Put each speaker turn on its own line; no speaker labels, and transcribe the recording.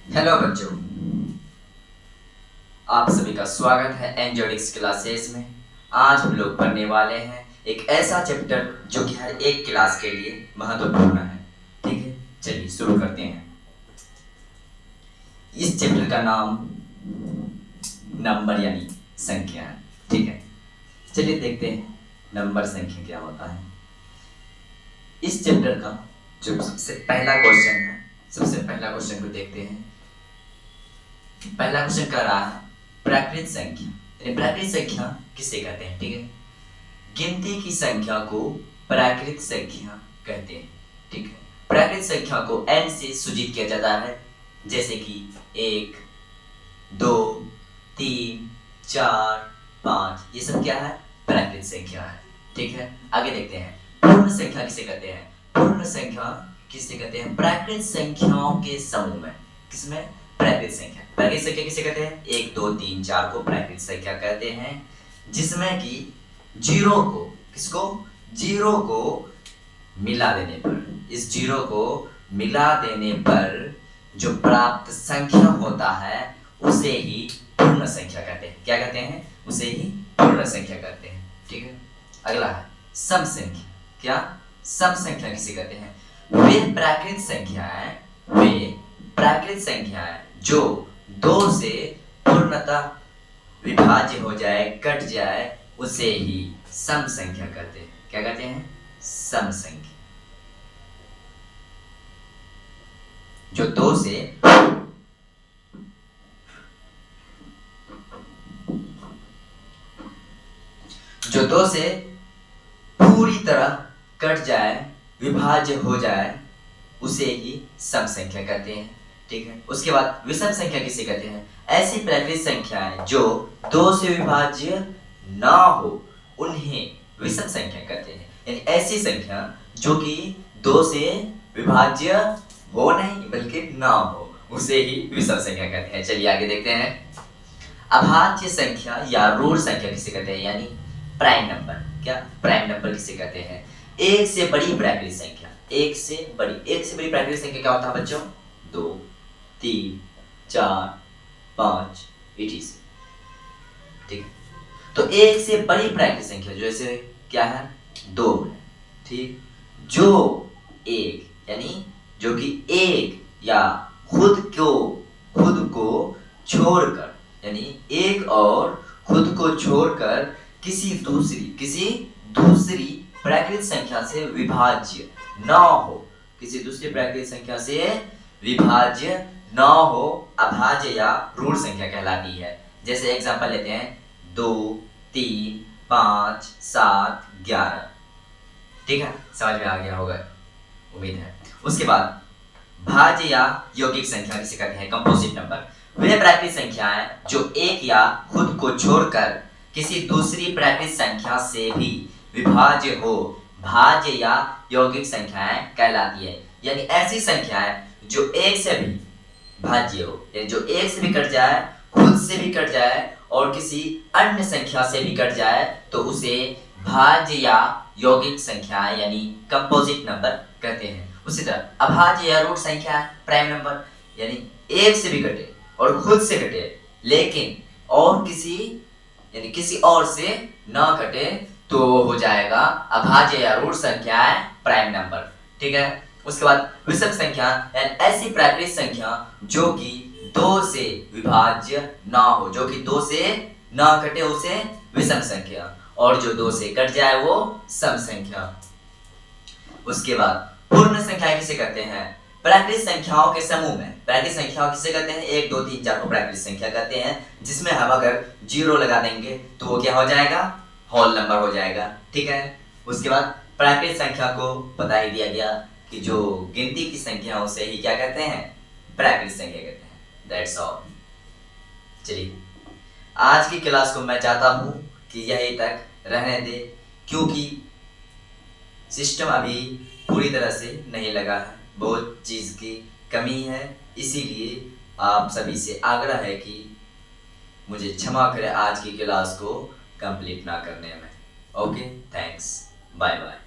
Hello बच्चों, आप सभी का स्वागत है एंजॉडिक्स क्लासेस में। आज हम लोग पढ़ने वाले हैं एक ऐसा चैप्टर जो कि हर एक क्लास के लिए महत्वपूर्ण है। ठीक है, चलिए शुरू करते हैं। इस चैप्टर का नाम नंबर यानी संख्या है। ठीक है, चलिए देखते हैं नंबर संख्या क्या होता है। इस चैप्टर का जो सबसे पहला क्वेश्चन है, सबसे पहला क्वेश्चन को देखते हैं। पहला क्वेश्चन कर रहा है प्राकृत संख्या। प्राकृत संख्या किसे कहते हैं? ठीक है, गिनती की संख्या को प्राकृत संख्या कहते हैं। ठीक है, प्राकृत संख्या को n से सूचित किया जाता है, जैसे कि 1, 2, 3, 4, 5। ये सब क्या है? प्राकृत संख्या है। ठीक है, आगे देखते हैं पूर्ण संख्या किसे कहते हैं। पूर्ण संख्या किसे कहते हैं? प्राकृत संख्याओं के समूह में। किसमें? प्राकृत संख्या। प्राकृत संख्या किसे कहते हैं? 1, 2, 3, 4 को प्राकृत संख्या कहते हैं, जिसमें कि जीरो को, किसको? जीरो को मिला देने पर, इस जीरो को मिला देने पर जो प्राप्त संख्या होता है उसे ही पूर्ण संख्या कहते हैं। क्या कहते हैं? उसे ही पूर्ण संख्या कहते हैं। ठीक है, अगला है सम संख्या। क्या? सम संख्या किसे कहते हैं? वे प्राकृत संख्याएं जो 2 से पूर्णतः विभाज्य हो जाए, कट जाए, उसे ही सम संख्या कहते हैं। क्या कहते हैं? सम संख्या। जो 2 से पूरी तरह कट जाए, विभाज्य हो जाए, उसे ही सम संख्या कहते हैं। ठीक है, उसके बाद विषम संख्या किसे कहते हैं? ऐसी प्राकृत संख्याएं जो 2 से विभाज्य ना हो, उन्हें विषम संख्या कहते हैं। यानी ऐसी संख्या जो कि 2 से विभाज्य हो नहीं बल्कि ना हो, उसे ही विषम संख्या कहते हैं। चलिए आगे देखते हैं अभाज्य संख्या या ऋण संख्या किसे कहते हैं? यानी प्राइम नंबर। क्या? प्राइम नंबर किसे कहते हैं? एक से बड़ी प्राकृत संख्या। एक से बड़ी प्राकृत संख्या क्या होता है बच्चों? 2, 3, 4, 5 etc। ठीक है, तो एक से बड़ी प्राकृत संख्या जैसे क्या है? 2 है। ठीक, जो एक यानी जो कि एक या खुद को छोड़कर, यानी एक और खुद को छोड़कर किसी दूसरी प्राकृत संख्या से विभाज्य ना हो, किसी दूसरी प्राकृत संख्या से विभाज्य ना हो, अभाज्य या ऋण संख्या कहलाती है। जैसे एग्जांपल लेते हैं 2, 3, 5, 7, 11। ठीक है, समझ में आ गया होगा, उम्मीद है। उसके बाद भाज्य या यौगिक संख्या किसे कहते हैं? Composite number. वे प्राकृत संख्याएं जो एक या खुद को छोड़कर किसी दूसरी प्राकृत संख्या से भी विभाज्य हो, भाज्य या यौगिक संख्याएं कहलाती है। यानी ऐसी संख्याएं जो एक से भी भाज्य हो, यानी जो एक से भी कट जाए, खुद से भी कट जाए और किसी अन्य संख्या से भी कट जाए, तो उसे भाज्य या यौगिक संख्याएं यानी कंपोजिट नंबर कहते हैं। उसी तरह अभाज्य या ऋण संख्या प्राइम नंबर, यानी एक से भी कटे और खुद से कटे, लेकिन और किसी और से न कटे, तो हो जाएगा अभाज्य या ऋण संख्याएं प्राइम नंबर। ठीक है, उसके बाद विषम संख्या ऐसी प्राकृत संख्या जो कि 2 से विभाज्य ना हो, जो कि 2 से ना कटे, उसे विषम संख्या, और जो 2 से कट जाए वो सम संख्या। उसके बाद पूर्ण संख्या किसे कहते हैं? प्राकृत संख्याओं के समूह में। प्राकृत संख्याओं किसे कहते हैं? 1, 2, 3, 4 को प्राकृत संख्या कहते हैं, जिसमें हम अगर 0 लगा देंगे तो वो क्या हो जाएगा? होल नंबर हो जाएगा। ठीक है, उसके बाद प्राकृत संख्या को बता ही दिया गया कि जो गिनती की संख्या उसे ही क्या कहते हैं? प्राकृत संख्या कहते हैं। That's all. चलिए, आज की क्लास को मैं चाहता हूं कि यहीं तक रहने दे, क्योंकि सिस्टम अभी पूरी तरह से नहीं लगा है, बहुत चीज की कमी है। इसीलिए आप सभी से आग्रह है कि मुझे क्षमा करें आज की क्लास को कंप्लीट ना करने में। Okay, thanks, bye bye.